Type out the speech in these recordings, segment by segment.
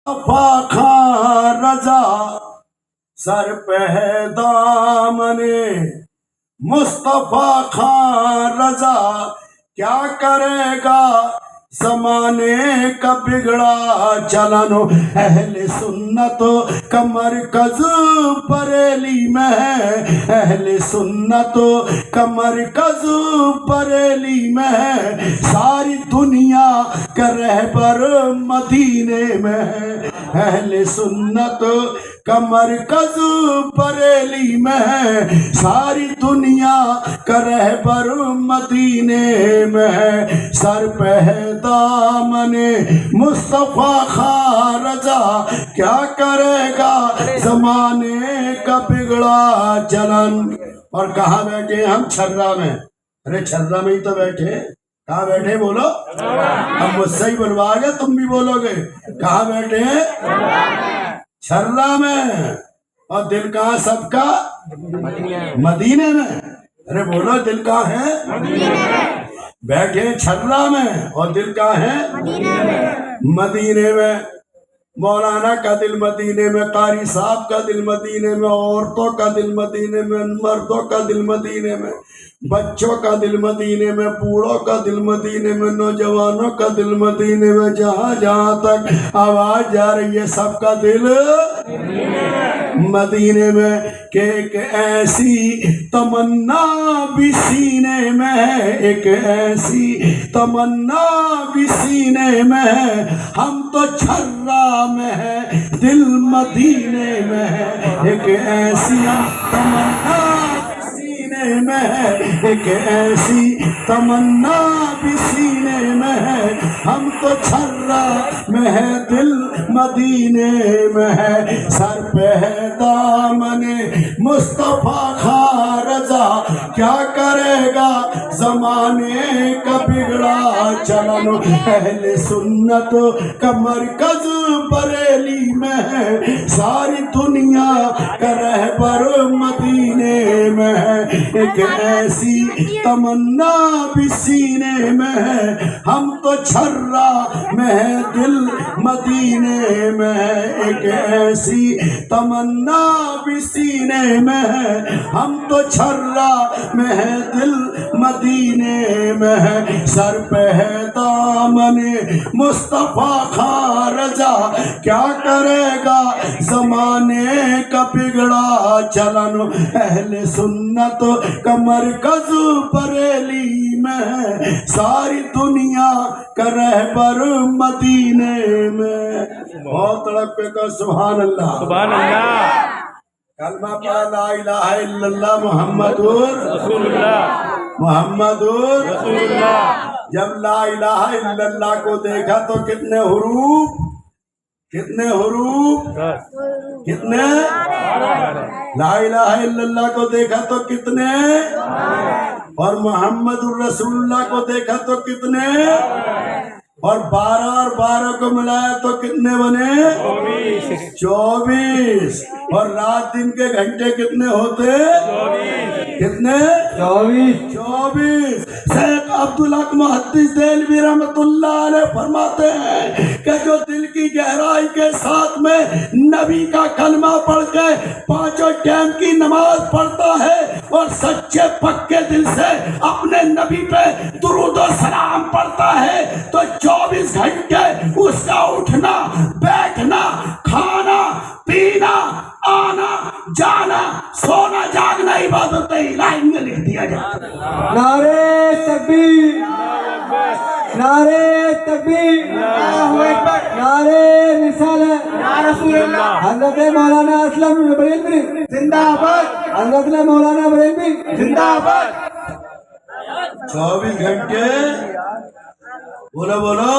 खां रजा sir पे है दामने मुस्तफा खां रजा क्या करेगा ज़माने का बिगड़ा चलन अहले सुन्नत का मरकज बरेली में है अहले सुन्नत का मरकज बरेली में है सारी दुनिया का रहबर मदीने में है अहले सुन्नत का मरकज बरेली में है सारी दुनिया का रहबर मदीने में है सर पे है दामने मुस्तफा खां रजा क्या करेगा जमाने का बिगड़ा चलन। और कहाँ बैठे हम? छर्रा में। अरे छर्रा में ही तो बैठे। कहाँ बैठे बोलो? अब मुझसे ही बुलवाओगे, तुम भी बोलोगे। कहाँ बैठे? छर्रा में। और दिल कहाँ सबका? मदीने में। अरे बोलो दिल कहाँ है? बैठे छर्रा में और दिल कहाँ है? मदीने में। मौलाना का दिल मदीने में, कारी साहब का दिल मदीने में, औरतों का दिल मदीने में, मर्दों का दिल मदीने में, बच्चों का दिल मदीने में, बूढ़ों का दिल मदीने में, नौजवानों का दिल मदीने में। जहाँ जहाँ तक आवाज जा रही है सबका दिल मदीने में। कि एक ऐसी तमन्ना भी सीने में है, एक ऐसी तमन्ना भी सीने में है, हम तो छर्रा में है दिल मदीने में है। एक ऐसी तमन्ना सीने में है, एक ऐसी तमन्ना भी सीने में है, हम तो छर्रा में है दिल मदीने में है। सर पे है दामने मुस्तफा खां रजा क्या करेगा ज़माने का बिगड़ा चलन अहले सुन्नत का मरकज बरेली में है सारी दुनिया का रहबर मदीने में है। एक ऐसी तमन्ना भी सीने में है, हम तो छर्रा में है दिल मदीने में है। एक ऐसी तमन्ना भी सीने में है, हम तो छर्रा में है दिल मदीने में है। सर पे है दामने मुस्तफा खां रजा क्या करेगा ज़माने का बिगड़ा चलन अहले सुन्नत का मरकज बरेली में है सारी दुनिया का रहबर मदीने में। बहुत तड़प का सुभान अल्लाह, सुभान अल्लाह। कलमा पढ़ा ला इलाहा इल्लल्लाह मुहम्मदुर रसूलुल्लाह, मुहम्मदुर रसूलुल्लाह। जब ला इलाहा इल्लल्लाह को देखा तो कितने हुरूफ, कितने हुरूफ, कितने? ला इलाहा इल्लल्लाह को देखा तो कितने? और मुहम्मदुर रसूलुल्लाह को देखा तो कितने? और 12 और 12 को मिलाया तो कितने बने? 24। और रात दिन के घंटे कितने होते? 24। कितने? 24। शेख अब्दुल हक मुहद्दिस देलवी रहमतुल्लाह अलैह फरमाते हैं कि जो दिल की गहराई के साथ में नबी का कलमा पढ़ के 5 टाइम की नमाज पढ़ता है और सच्चे पक्के दिल से अपने नबी पे दुरूद और सलाम पढ़ता है तो 24 घंटे उसका उठना बैठना खाना पीना आना जाना सोना जागना इबादत इलाही में लिख दिया जाता है। नारे तकबीर, नारे तकबीर, नारे रिसालत, या रसूलल्लाह। हज़रत मौलाना असलम बरेलवी जिंदाबाद, हज़रत मौलाना बरेलवी जिंदाबाद। 24 घंटे बोलो बोलो,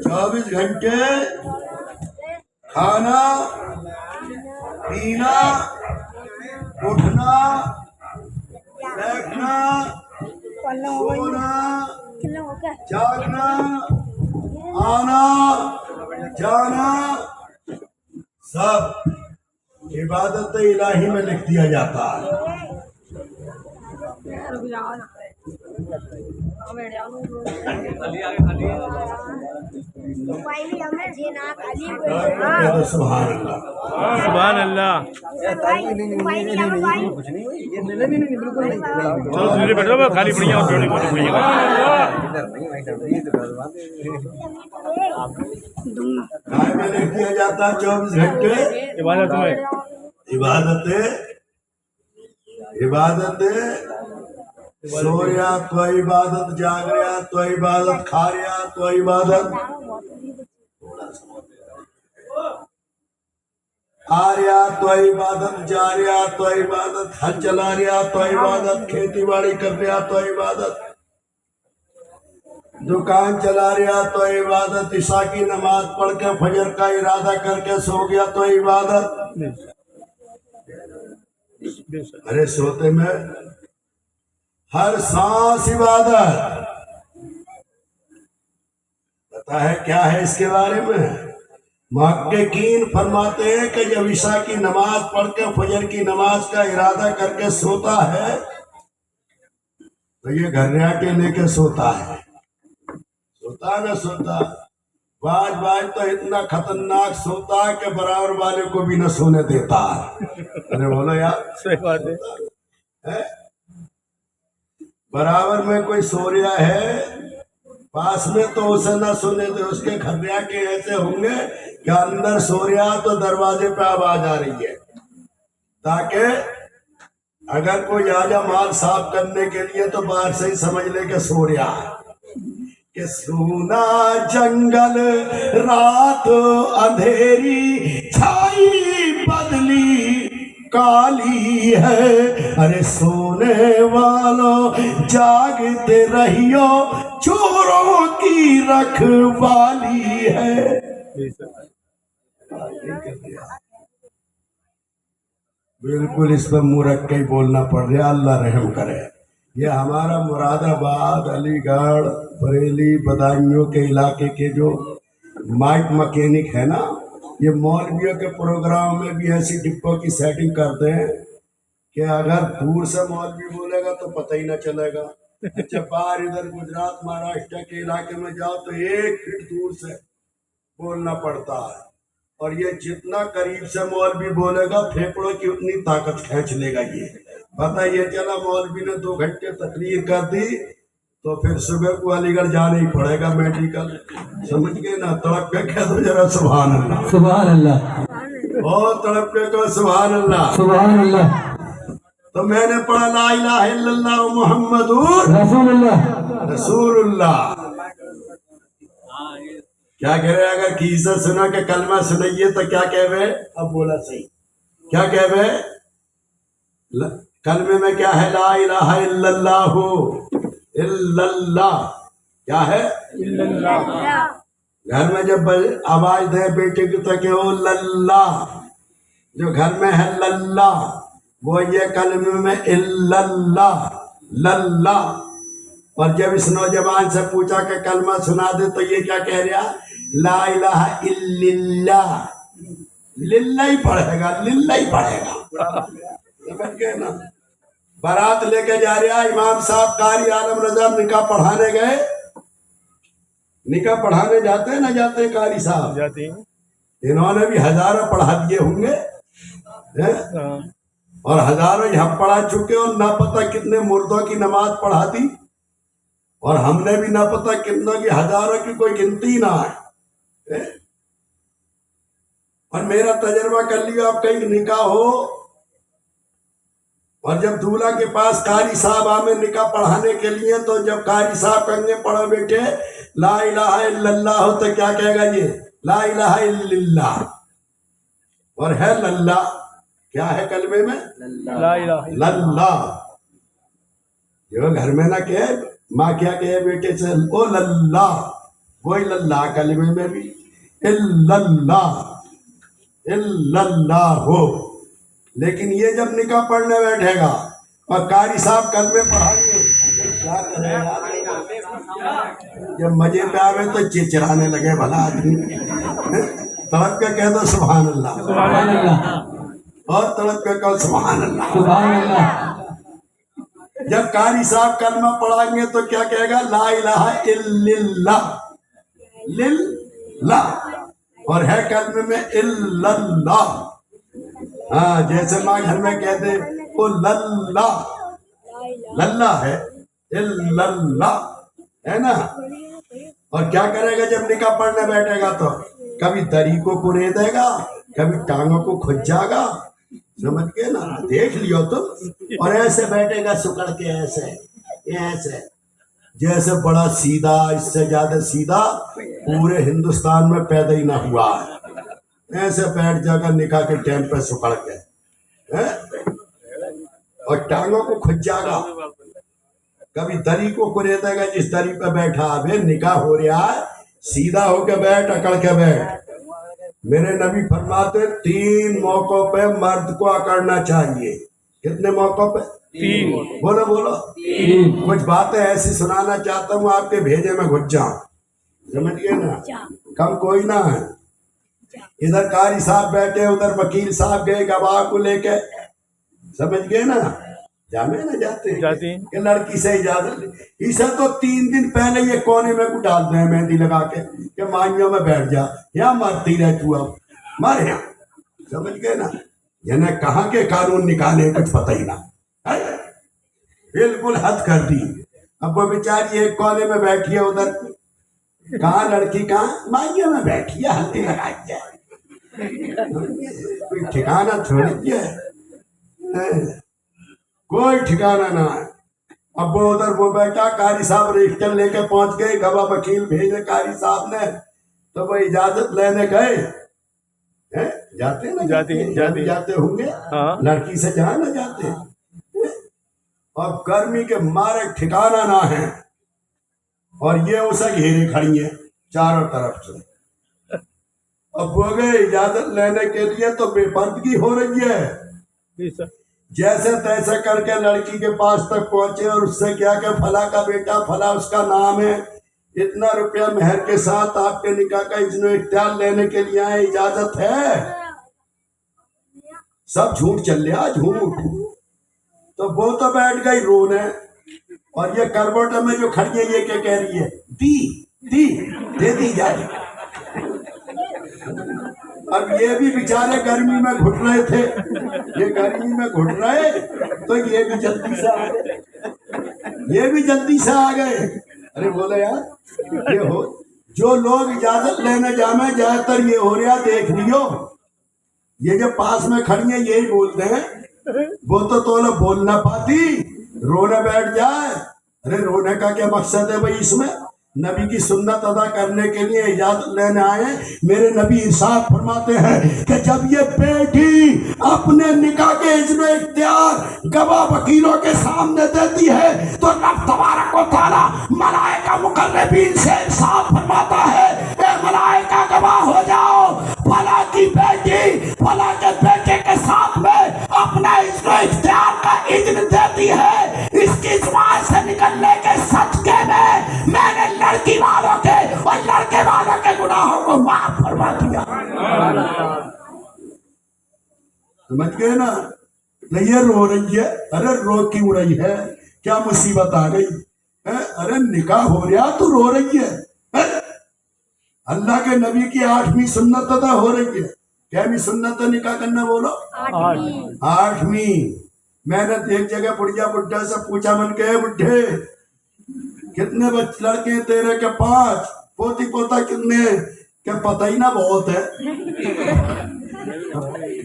24 घंटे खाना पीना उठना बैठना सोना जागना आना जाना सब इबादत इलाही में लिख दिया जाता है। कह दो सुभान अल्लाह। सुभान अल्लाह। चलो दूसरे बैठो, मैं खाली पड़ी और जोड़ी बोली पड़ी काय में नहीं किया जाता 24 घंटे इबादत में। इबादत सो रहा तो इबादत, जाग रहा तो इबादत, खा रहा तो इबादत, आ रहा तो इबादत, जा रहा तो इबादत, हल चला रहा तो इबादत, खेती बाड़ी कर रहा तो इबादत, दुकान चला रहा तो इबादत, ईशा की नमाज पढ़ के फजर का इरादा करके सो गया तो इबादत। अरे सोते में हर सांस इबादत। पता है क्या है इसके बारे में? मुहक्किकीन फरमाते हैं कि जब ईशा की नमाज पढ़ के फजर की नमाज का इरादा करके सोता है तो ये घर्राटे लेके सोता है। सोता न सोता, बाज तो इतना खतरनाक सोता है कि बराबर वाले को भी न सोने देता है। अरे बोलो यार, सही बात है। बराबर में कोई सो रहा है पास में तो उसे न सोने दे। उसके घर्राटे ऐसे होंगे कि अंदर सो रहा तो दरवाजे पे आवाज आ रही है, ताकि अगर कोई आजा माल साफ करने के लिए तो बाहर से ही समझ ले के सो रहा है। कि सूना जंगल रात अंधेरी छाई बदली काली है, अरे सोने वालों जागते रहियो चोरों की रखवाली है। बिल्कुल इस पर मुंह रख के ही बोलना पड़ रहा। अल्लाह रहम करे। ये हमारा मुरादाबाद, अलीगढ़, बरेली, बदायूं के इलाके के जो माइक मैकेनिक है ना, ये मौलवियों के प्रोग्राम में भी ऐसी डिब्बों की सेटिंग करते हैं कि अगर दूर से मौलवी बोलेगा तो पता ही ना चलेगा। अच्छा, बाहर इधर गुजरात महाराष्ट्र के इलाके में जाओ तो 1 फीट दूर से बोलना पड़ता है, और ये जितना करीब से मौलवी बोलेगा फेफड़ों की उतनी ताकत खींच लेगा। ये पता ये चला मौलवी ने 2 घंटे तकरीर कर दी तो फिर सुबह को अलीगढ़ जाना ही पड़ेगा मेडिकल। समझ गए ना? तड़प के कह दो जरा सुभान अल्लाह। सुभान अल्लाह। और तड़प के कहो सुभान अल्लाह। सुभान अल्लाह। तो मैंने पढ़ा ला इलाहा इल्लल्लाह मुहम्मदुर रसूलुल्लाह। रसूलुल्लाह। क्या कह रहे? अगर किसी सुना के कलमा सुनाइए तो क्या कहवे? अब बोला सही, क्या कहवे? कलमे में क्या है? ला इलाहा इल्लल्लाहु, इल्लल्लाह क्या है? घर में जब आवाज दे बेटे की तो कहो लल्ला। जो घर में है लल्ला वो ये कलमे में इल्लल्लाह, लल्ला। और जब इस नौजवान से पूछा कि कलमा सुना दे तो ये क्या कह रहा? ला इलाहा इल्लल्लाह। लिल्ला ही पढ़ेगा, लिल्ला ही पढ़ेगा। समझ गए ना? बारात लेके जा रहा इमाम साहब कारी आलम रजा निकाह पढ़ाने गए। निकाह पढ़ाने जाते हैं ना, जाते हैं कारी साहब जाते हैं। इन्होंने भी हजारों पढ़ा दिए होंगे हैं? और हजारों यहाँ पढ़ा चुके और ना पता कितने मुर्दों की नमाज पढ़ा दी, और हमने भी ना पता कितनों की, हजारों की कोई गिनती ना है। और मेरा तजर्बा कर लिया, आप कहीं निकाह हो और जब दूल्हा के पास कारी साहब आमे निकाह पढ़ाने के लिए, तो जब कारी साहब कहेंगे पढ़ो बेटे ला इलाहा इल्लल्लाह हो, तो क्या कहेगा? ये ला इलाहा इल्लल्लाह। और है लल्ला। क्या है कलमे में? ला इलाहा लल्ला। जो घर में ना कहे माँ क्या कहे बेटे से? ओ लल्ला। वही लल्ला कलमे में भी इल्लल्लाह, इल्लल्लाह हो। लेकिन ये जब निकाह पढ़ने बैठेगा और कारी साहब कलमे पढ़ाएंगे तो क्या करेगा? जब मजे पे आवे तो चिचराने लगे भला आदमी। तड़प के कह दो सुभान अल्लाह। सुभान अल्लाह। और तड़प के कहो सुभान अल्लाह। सुभान अल्लाह। जब कारी साहब कलमा पढ़ाएंगे तो क्या कहेगा? ला इलाहा इल्लल्लाह, लिल्लाह, और है कलमे में इल्लल्लाह। हाँ, जैसे माँ घर में कहते वो लल्ला, लल्ला है, इल्लल्लाह है ना। और क्या करेगा जब निकाह पढ़ने बैठेगा? तो कभी दरी को कुरेदेगा, कभी टांगों को खुजागा, समझ गए ना? देख लियो तुम। और ऐसे बैठेगा सुकड़ के, ऐसे जैसे बड़ा सीधा, इससे ज्यादा सीधा पूरे हिंदुस्तान में पैदा ही ना हुआ है। ऐसे बैठ जाकर निकाह के टाइम पे सुकड़ के, हैं? और टांगों को खुजागा, कभी दरी को कुरेदेगा, जिस दरी पे बैठा। अबे निकाह हो रहा है, सीधा होके बैठ, अकड़ के बैठ। मेरे नबी फरमाते 3 मौकों पे मर्द को अकड़ना चाहिए। कितने मौकों पे? 3। बोलो बोलो। कुछ बातें ऐसी सुनाना चाहता हूँ आपके भेजे में घुस जाऊं, समझ गए ना? कम कोई ना है। इधर कारी साहब बैठे, उधर वकील साहब गए गवाह को लेके, समझ गए ना? जाने ना जाते कि लड़की से इजाजत। इसे तो 3 दिन पहले ये कोने में को डालते हैं मेहंदी लगा के कि माइयों में बैठ जा, यहाँ मरती रह तू, अब मर यहाँ, समझ गए ना? यानी कहाँ के कानून निकाले कुछ पता ही ना है? बिल्कुल हद कर दी। अब वो बेचारी एक कोने में बैठी है, उधर कहाँ लड़की, कहाँ माइयों में बैठी है, हल्दी लगा के, कोई ठिकाना थोड़ी है, कोई ठिकाना ना है। अब वो उधर वो बैठा, कारी साहब रजिस्टर लेके पहुंच गए, गवाह वकील भेजे कारी साहब ने, तो वो इजाजत लेने गए। हैं? जाते ना, जाते होंगे। हाँ। लड़की से जहाँ ना जाते। और गर्मी के मारे ठिकाना ना है, और ये उसे घेरे खड़ी है चारों तरफ से। अब वो गए इजाजत लेने के लिए, तो बेपर्दगी हो रही है। जैसे तैसे करके लड़की के पास तक पहुंचे, और उससे क्या कि फला का बेटा, फला उसका नाम है, इतना रुपया मेहर के साथ आपके निकाह का इज्नो इख्तियार लेने के लिए आए, इजाजत है? सब झूठ चल रहा, झूठ। तो वो तो बैठ गई रोने, और ये करबोटा में जो खड़ी है ये क्या कह रही है? दे दी जाए। अब ये भी बेचारे गर्मी में घुट रहे थे, ये गर्मी में घुट रहे, तो ये भी जल्दी से आ गए, अरे बोले यार ये हो, जो लोग इजाजत लेने जामे ज्यादातर ये हो रहा, देख लियो, ये जो पास में खड़ी है यही बोलते हैं, वो तो लोग बोल ना पाती, रोने बैठ जाए। अरे रोने का क्या मकसद है भाई? इसमें नबी की सुन्नत अदा करने के लिए इजाजत लेने आए। मेरे नबी इरशाद फरमाते हैं कि जब ये बेटी अपने निकाह के इज्नो इख्तियार गवाह वकीलों के सामने देती है, तो रब तबारक व तआला मलाइका मुकर्रबीन से इरशाद फरमाता है, ए मलाइका गवाह हो जाओ, फला की बेटी फला के बेटे के साथ में अपना इज्नो इख्तियार का इज्न देती है। इसकी जुबान से निकलने के सदके में मैंने लड़की वालों के और लड़के वालों के गुनाहों को माफ फरमा दिया। समझ गए ना? तो ये रो रही है, अरे रो क्यों रही है? क्या मुसीबत आ गई है? अरे निकाह हो रहा तो रो रही है? अल्लाह के नबी की 8वीं सुन्नत अदा हो रही है। क्या सुन्नत निकाह करना? बोलो 8वीं। मैंने एक जगह बुढ़िया बुढ़ा से पूछा, मन के बुढ़े कितने लड़के हैं तेरे? के 5। पोती पोता कितने? क्या पता ही ना, बहुत है।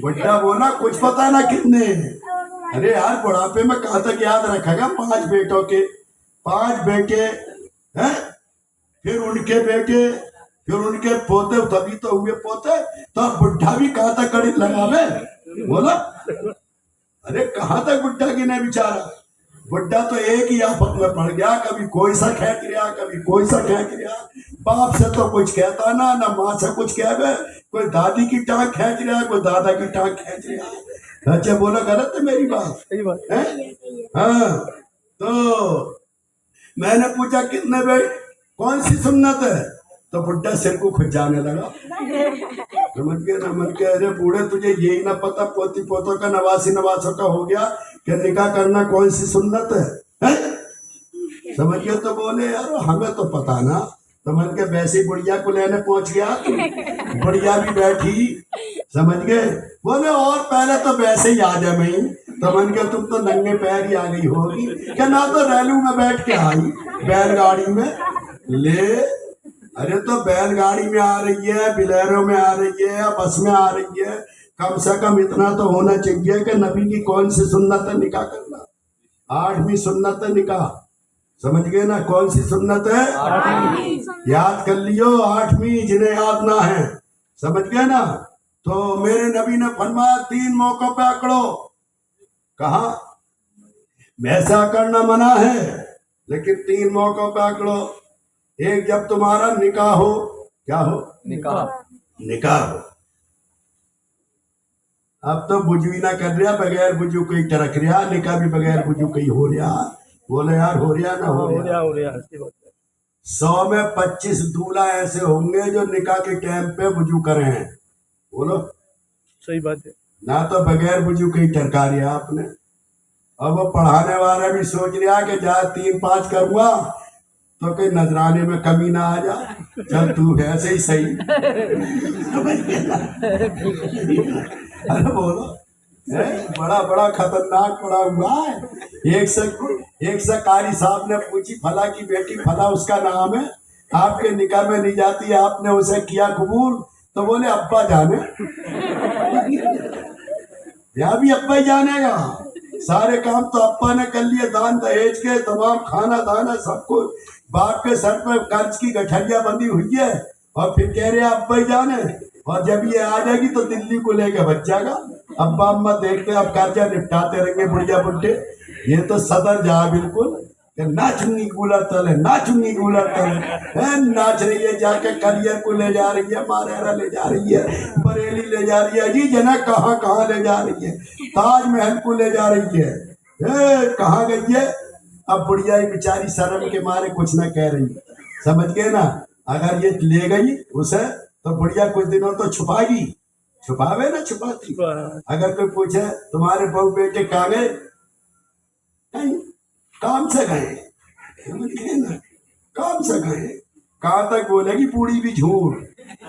बुढ़ा बोला कुछ पता ना कितने। अरे यार बुढ़ापे में कहाँ तक याद रखेगा? 5 बेटों के 5 बेटे हैं, फिर उनके बेटे, फिर उनके पोते, तभी तो हुए पोते। तो बुढ़ा भी कहाँ तक कड़ी लगावे? बोला अरे कहाँ तक बुढ़ा गिने बेचारा? बुढ़ा तो एक ही आफत में पड़ गया, कभी कोई सा खींच रहा, कभी कोई सा खींच रहा। बाप से तो कुछ कहता ना माँ से कुछ कहे, कोई दादी की टांग खींच रहा, कोई दादा की टांग खींच रहा। अच्छा बोला गलत है मेरी बात? है? हाँ। तो मैंने पूछा कितने बेटे, कौन सी सुन्नत है? तो बुढ़ा सिर को खुजाने लगा। समझ गए ना? मन के अरे बूढ़े तुझे यही ना पता पोती पोतों का नवासी नवासों का हो गया कि निकाह करना कौन सी सुन्नत है? है? समझ गए? तो बोले यार हमें तो पता ना, तो मन के वैसे ही बुढ़िया को लेने पहुंच गया, बुढ़िया भी बैठी, समझ गए? बोले और पहले तो वैसे ही आ जा मैं, तो मन के तुम तो नंगे पैर ही आ गई होगी क्या? ना तो रैलू में बैठ के आई, बैलगाड़ी में ले, अरे तो बैलगाड़ी में आ रही है, बिलेरो में आ रही है, या बस में आ रही है, कम से कम इतना तो होना चाहिए कि नबी की कौन सी सुन्नत है निकाह करना? 8वीं सुन्नत है निकाह, समझ गए ना? कौन सी सुन्नत है? याद कर लियो, 8वीं, जिन्हें याद ना है, समझ गए ना? तो मेरे नबी ने फरमाया 3 मौकों पे आकड़ो। कहा वैसा करना मना है, लेकिन 3 मौकों पे आकड़ो। एक जब तुम्हारा निकाह हो, क्या हो? निकाह हो। अब तो बुझवी ना कर रहा, बगैर बुझू कहीं टरक रहा, निकाह भी बगैर बुझू कहीं हो रहा। बोले यार हो रहा ना हो रहा? हो रहा 100 में 25 दूल्हा ऐसे होंगे जो निकाह के टाइम पे बुझू करे हैं। बोलो सही बात है। ना तो बगैर बुझू कहीं टरका रिया आपने। अब वो पढ़ाने वाला भी सोच रहा कि जा 3-5 करूँगा तो कहीं नजराने में कमी ना आ जा, चल तू ऐसे ही सही। अरे बोलो बड़ा बड़ा खतरनाक पड़ा हुआ है। एक से कारी साहब ने पूछी फला की बेटी फला उसका नाम है, आपके निकाह में नहीं जाती, आपने उसे किया कबूल? तो बोले अब्बा जाने। यहाँ भी अब्बा ही जानेगा, सारे काम तो अब्बा ने कर लिए, दान दहेज के तमाम खाना दाना सब कुछ बाप के सर पे कर्ज की गठरिया बंधी हुई है, और फिर कह रहे अब्बा ही जाने। और जब ये आ जाएगी तो दिल्ली को लेके बच जाएगा। अब्बा अम्मा देखते अब कर्जा निपटाते रहेंगे बुढ़िया बुढ़े। ये तो सदर जा बिल्कुल नाचूंगी कूलर तले, नाचूंगी कूलर तले, नाच रही है, जाके करियर को ले जा रही है, मारेरा ले जा रही है, बरेली ले जा रही है, जी जना कहाँ कहाँ ले जा रही है, ताजमहल को ले जा रही है, कहाँ गई है? अब बुढ़िया ही बेचारी शर्म के मारे कुछ ना कह रही, समझ गए ना? अगर ये ले गई उसे तो बुढ़िया कुछ दिनों तो छुपाएगी, छुपावे ना छुपाती। अगर कोई पूछे तुम्हारे बहू बेटे कहाँ गए, काम से गए, समझ गए ना? काम से गए, कहाँ तक बोलेगी पूरी भी झूठ,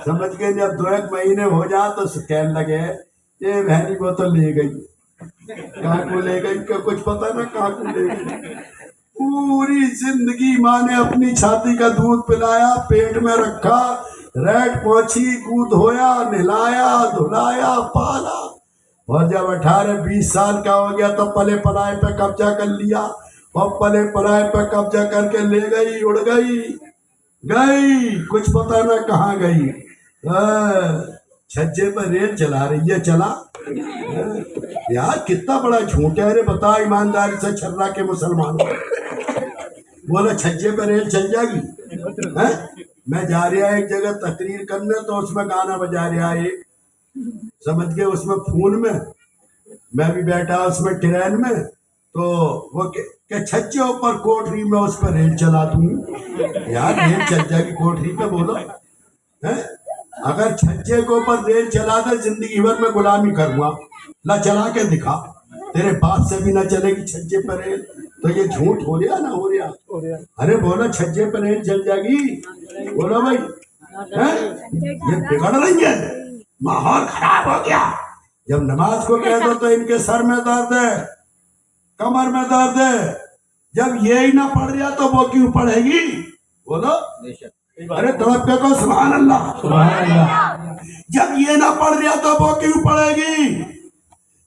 समझ गए? जब 2-1 महीने हो जा तो कहने लगे ये बहनी को तो ले गई, कहाँ को ले गई क्या कुछ पता ना, कहाँ को ले गई। पूरी जिंदगी माँ ने अपनी छाती का दूध पिलाया, पेट में रखा, रेट पोछी, दूध होया, नहलाया, धुलाया, पाला, और जब 18-20 साल का हो गया तो पले पराए पे कब्जा कर लिया, और पले पराए पे कब्जा करके ले गई, उड़ गई, कुछ पता ना कहाँ गई। छज्जे पर रेल चला रही है, चला यार कितना बड़ा झूठ है रे, बता ईमानदारी से छर्रा के मुसलमानों। बोला छज्जे पर रेल चल जाएगी है? मैं जा रहा एक जगह तकरीर करने, तो उसमें गाना बजा रहा है एक, समझ गए? उसमें फोन में मैं भी बैठा उसमें ट्रेन में, तो वो के छज्जे ऊपर कोठरी में उस पर रेल चला दूं। यार रेल चल जाएगी कोठरी पे, बोलो है? अगर छज्जे के ऊपर रेल चला दे जिंदगी भर में गुलामी करूंगा, ला चला के दिखा, तेरे बाप से भी ना चलेगी छज्जे पर रेल, तो ये झूठ हो रहा ना हो रहा? अरे बोलो छज्जे पर रेल चल जाएगी, बोलो भाई है? ये बिगड़ रही है, माहौल खराब हो गया। जब नमाज को कह दो तो इनके सर में दर्द है, कमर में दर्द है, जब ये ही ना पढ़ रहा तो वो क्यों पढ़ेगी? बोलो अरे तड़प के को सुभान अल्लाह, सुभान अल्लाह। जब ये ना पढ़ रहा तो वो क्यों पढ़ेगी?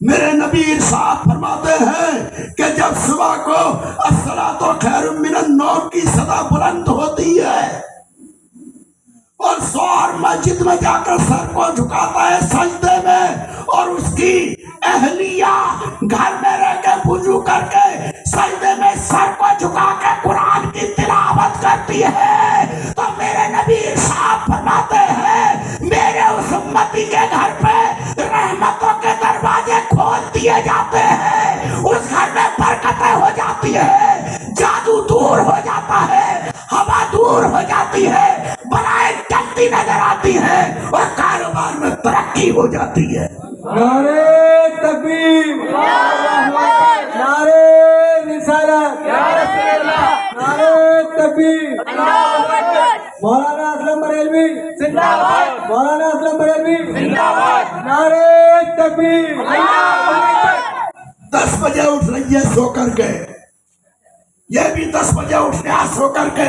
मेरे नबी इरशाद फरमाते हैं कि जब सुबह को अस्सलातु खैरुम मिनन नौम की सदा बुलंद होती है और शौहर मस्जिद में जाकर सर को झुकाता है सजदे में, और उसकी अहलिया घर में रह के वुजू करके सजदे में सर को झुका के कुरान की तिलावत करती है, तो मेरे नबी इरशाद फरमाते हैं मेरे उस उम्मती के घर पे रहमतों के दरवाजे खोल दिए जाते हैं, उस घर में बरकतें हो जाती है, जादू दूर हो जाता है, हवा दूर हो जाती है, बलाएं टलती नजर आती है, और कारोबार में तरक्की हो जाती है। नारे तकबीर, नारे रिसालत, बरेलवी जिंदाबाद, नारे तकबीर, 10 बजे उठ रही है सो करके, ये भी 10 बजे उठने आज सो करके।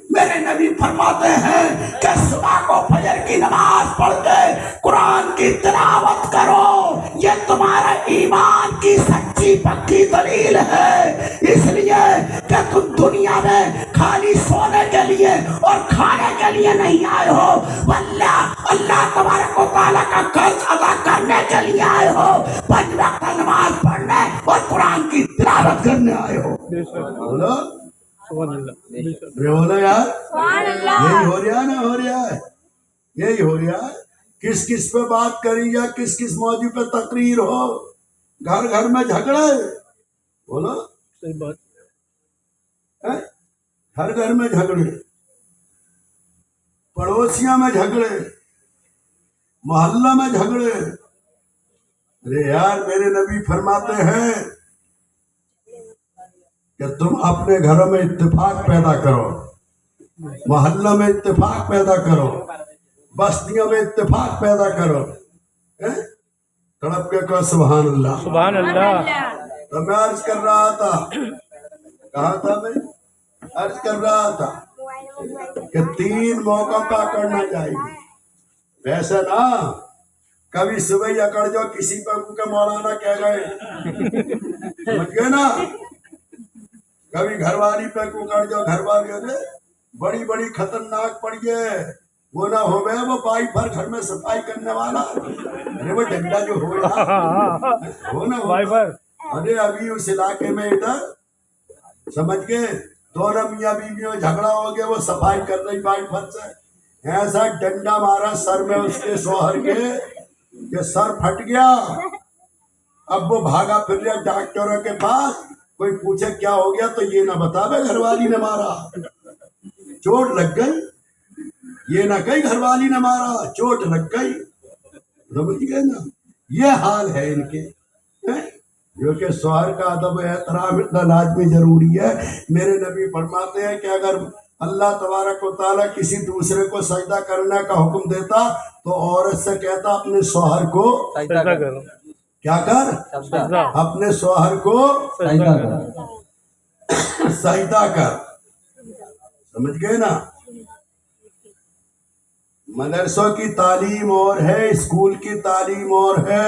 मेरे नबी फरमाते हैं कि सुबह को फजर की नमाज पढ़ के कुरान की तिलावत करो, ये तुम्हारा ईमान की सच्ची पक्की दलील है। इसलिए कि तुम दुनिया में खाली सोने के लिए और खाने के लिए नहीं आए हो, अल्लाह तबारक व तआला का कर्ज अदा करने के लिए आए हो, 5 वक्त नमाज पढ़ने और कुरान की तिलावत करने आए हो। बोलो सुभान अल्लाह, अरे बोलो यार, यही हो रहा है ना, हो रहा है, यही हो रहा है। किस किस पे बात करी या किस किस मौजू पे तकरीर हो, घर घर में झगड़े। बोलो सही बात। हैं? हर घर में झगड़े, पड़ोसियों में झगड़े, मोहल्ला में झगड़े। अरे यार, मेरे नबी फरमाते हैं कि तुम अपने घरों में इत्तेफाक पैदा करो, मोहल्लों में इत्तेफाक पैदा करो, बस्तियों में इत्तेफाक पैदा करो। हैं? तड़प के कहो सुभान अल्लाह। सुभान अल्लाह। तो मैं अर्ज कर रहा था, कहा था मैं अर्ज कर रहा था कि 3 मौका पे अकड़ना चाहिए। वैसे ना कभी सुबह ही अकड़ जाओ किसी पे के मौलाना कह गए, समझ गए ना। कभी घरवाली पे उकड़ जाओ, घरवाली अरे बड़ी बड़ी खतरनाक पड़ी है, वो ना हो गया वो पाइप भर घर में सफाई करने वाला, अरे वो डंडा जो हो ना हो। वाइपर। अरे अभी उस इलाके में इधर समझ गए, दोनों मियाँ बीवियों में झगड़ा हो गया, वो सफाई कर रही पाइप भर से, ऐसा डंडा मारा सर में उसके शोहर के कि सर फट गया। अब वो भागा फिर गया डॉक्टरों के पास, कोई पूछे क्या हो गया तो ये ना बतावे घरवाली ने मारा, चोट लग गई, ये ना कही घरवाली ने मारा, चोट लग गई। समझ गए ना, ये हाल है इनके। जो कि शौहर का अदब एहतराम इतना लाजमी जरूरी है। मेरे नबी फरमाते हैं कि अगर अल्लाह तबारक व तआला किसी दूसरे को सजदा करने का हुक्म देता तो औरत से कहता अपने शौहर को सजदा करो। क्या कर, सजदा। अपने शौहर को सजदा करो। सजदा कर। समझ गए ना। मदरसों की तालीम और है, स्कूल की तालीम और है,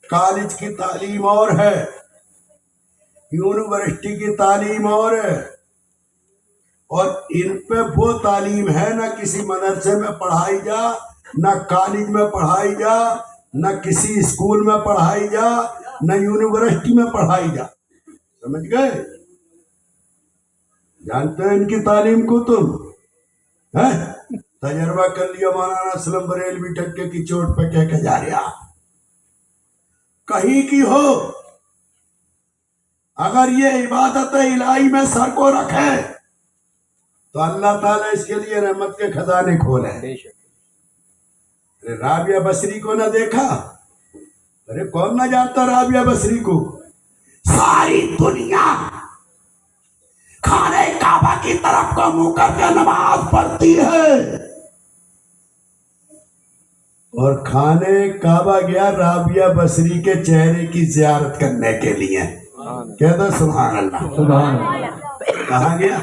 कॉलेज की तालीम और है, यूनिवर्सिटी की तालीम और है, और इन पे वो तालीम है ना किसी मदरसे में पढ़ाई जा, ना कॉलेज में पढ़ाई जा, न किसी स्कूल में पढ़ाई जा, न यूनिवर्सिटी में पढ़ाई जा। समझ गए, जानते हो इनकी तालीम को तुम है? तजर्बा कर लिया मौलाना असलम बरेलवी टक्के की चोट पे कह के जा रहा, कहीं की हो, अगर ये इबादत इलाही में सर को रखे तो अल्लाह ताला इसके लिए रहमत के खजाने खोले। अरे राबिया बसरी को ना देखा, अरे कौन ना जानता राबिया बसरी को, सारी दुनिया खाने काबा की तरफ को मुंह करके नमाज पढ़ती है, और खाने काबा गया राबिया बसरी के चेहरे की जियारत करने के लिए। कहता सुभान अल्लाह। सुभान अल्लाह। कहाँ गया?